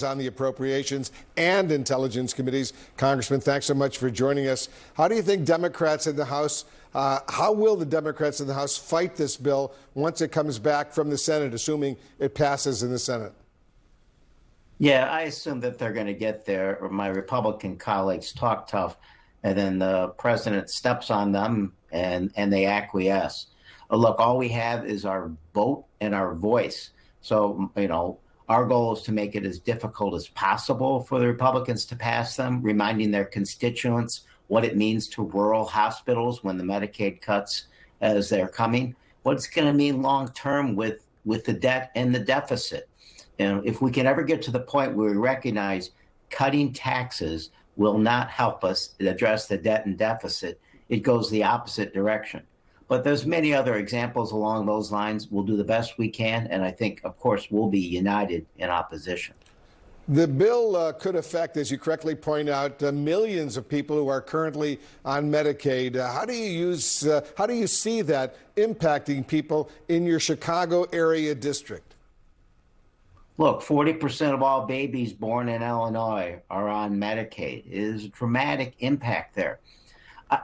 on the Appropriations and Intelligence Committees. Congressman, thanks so much for joining us. How do you think Democrats in the House, how will the Democrats in the House fight this bill once it comes back from the Senate, assuming it passes in the Senate? Yeah, I assume that they're going to get there. My Republican colleagues talk tough, and then the president steps on them and they acquiesce. Look, all we have is our vote and our voice. So, our goal is to make it as difficult as possible for the Republicans to pass them, reminding their constituents what it means to rural hospitals when the Medicaid cuts as they're coming, what it's going to mean long term with the debt and the deficit. If we can ever get to the point where we recognize cutting taxes will not help us address the debt and deficit, it goes the opposite direction. But there's many other examples along those lines. We'll do the best we can, and I think, of course, we'll be united in opposition. The bill could affect, as you correctly point out, millions of people who are currently on Medicaid. How do you see that impacting people in your Chicago area district? Look, 40% of all babies born in Illinois are on Medicaid. It is a dramatic impact there.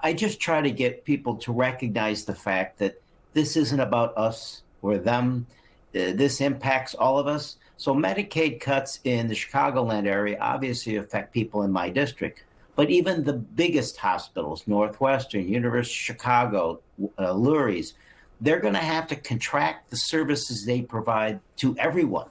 I just try to get people to recognize the fact that this isn't about us or them. This impacts all of us. So Medicaid cuts in the Chicagoland area obviously affect people in my district, but even the biggest hospitals, Northwestern, University of Chicago, Lurie's, they're going to have to contract the services they provide to everyone.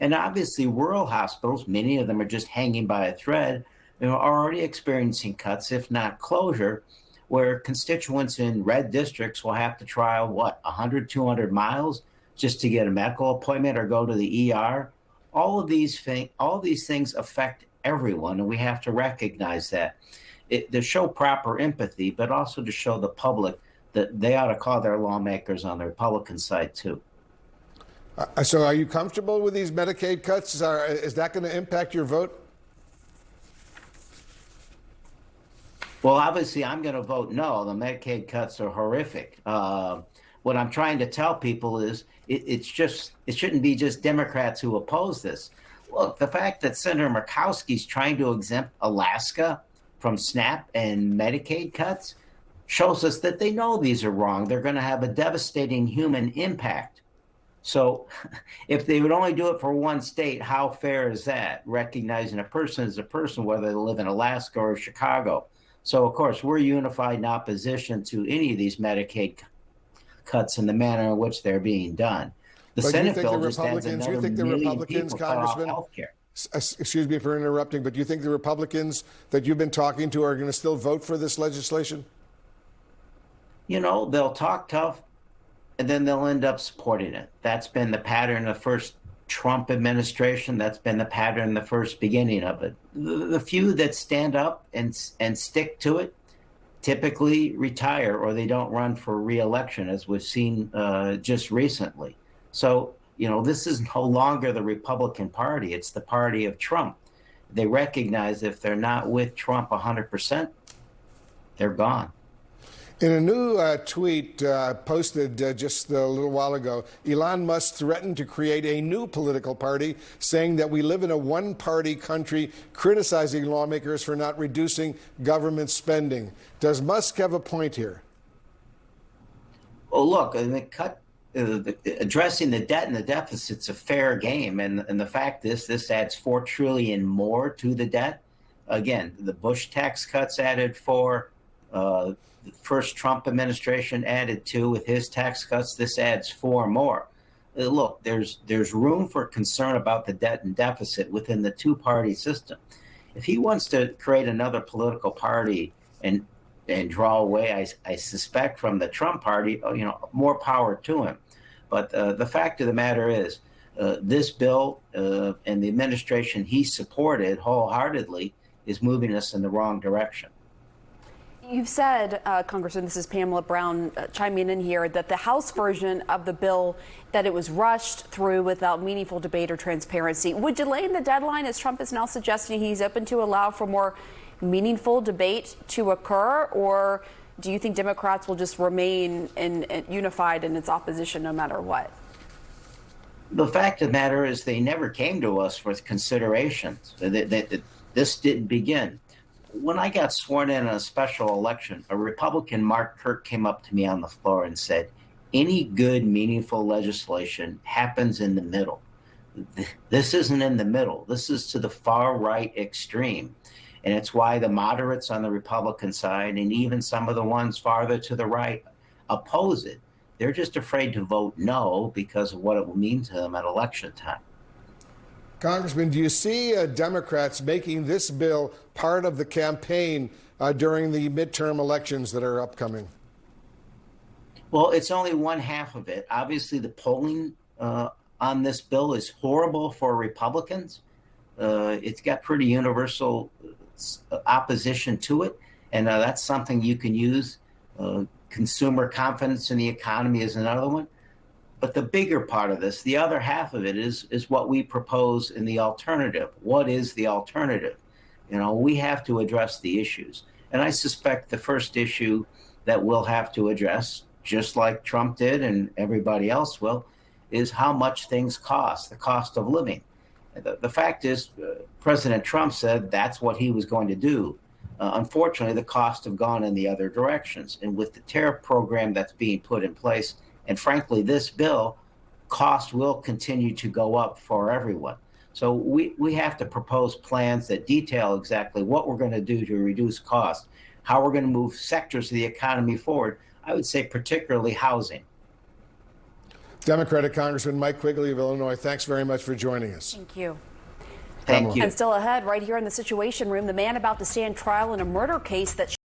And obviously rural hospitals, many of them are just hanging by a thread, are already experiencing cuts, if not closure, where constituents in red districts will have to travel, 100, 200 miles just to get a medical appointment or go to the ER. All these things affect everyone, and we have to recognize that. To show proper empathy, but also to show the public that they ought to call their lawmakers on the Republican side, too. So are you comfortable with these Medicaid cuts? Is that going to impact your vote? Well, obviously, I'm going to vote no. The Medicaid cuts are horrific. What I'm trying to tell people is it shouldn't be just Democrats who oppose this. Look, the fact that Senator Murkowski's trying to exempt Alaska from SNAP and Medicaid cuts shows us that they know these are wrong. They're going to have a devastating human impact. So if they would only do it for one state, how fair is that? Recognizing a person is a person, whether they live in Alaska or Chicago. So, of course, we're unified in opposition to any of these Medicaid cuts in the manner in which they're being done. The Senate bill just adds another million people cut off healthcare. Excuse me for interrupting, but do you think the Republicans that you've been talking to are going to still vote for this legislation? They'll talk tough, and then they'll end up supporting it. That's been the pattern of the first Trump administration. That's been the pattern, the first beginning of it. The few that stand up and stick to it typically retire, or they don't run for re-election, as we've seen just recently. So, this is no longer the Republican Party. It's the party of Trump. They recognize if they're not with Trump 100%, they're gone. In a new tweet posted just a little while ago, Elon Musk threatened to create a new political party, saying that we live in a one-party country, criticizing lawmakers for not reducing government spending. Does Musk have a point here? Well, look, addressing the debt and the deficit's a fair game, and the fact is this adds $4 trillion more to the debt. Again, the Bush tax cuts added $4. The first Trump administration added 2 with his tax cuts. This adds 4 more. Look, there's room for concern about the debt and deficit within the two-party system. If he wants to create another political party and draw away, I suspect, from the Trump party, more power to him. But the fact of the matter is, this bill and the administration he supported wholeheartedly is moving us in the wrong direction. You've said, Congressman, this is Pamela Brown chiming in here, that the House version of the bill, that it was rushed through without meaningful debate or transparency. Would delaying the deadline, as Trump is now suggesting he's open to, allow for more meaningful debate to occur? Or do you think Democrats will just remain unified in its opposition no matter what? The fact of the matter is they never came to us with considerations. This didn't begin. When I got sworn in a special election, a Republican, Mark Kirk, came up to me on the floor and said, any good, meaningful legislation happens in the middle. This isn't in the middle. This is to the far right extreme. And it's why the moderates on the Republican side and even some of the ones farther to the right oppose it. They're just afraid to vote no because of what it will mean to them at election time. Congressman, do you see Democrats making this bill part of the campaign during the midterm elections that are upcoming? Well, it's only one half of it. Obviously, the polling on this bill is horrible for Republicans. It's got pretty universal opposition to it, and that's something you can use. Consumer confidence in the economy is another one. But the bigger part of this, the other half of it, is what we propose in the alternative. What is the alternative? We have to address the issues. And I suspect the first issue that we'll have to address, just like Trump did and everybody else will, is how much things cost, the cost of living. The fact is, President Trump said that's what he was going to do. Unfortunately, the costs have gone in the other directions. And with the tariff program that's being put in place, and frankly, this bill, costs will continue to go up for everyone. So we have to propose plans that detail exactly what we're going to do to reduce costs, how we're going to move sectors of the economy forward. I would say particularly housing. Democratic Congressman Mike Quigley of Illinois, thanks very much for joining us. Thank you. Thank you. And still ahead, right here in the Situation Room, the man about to stand trial in a murder case that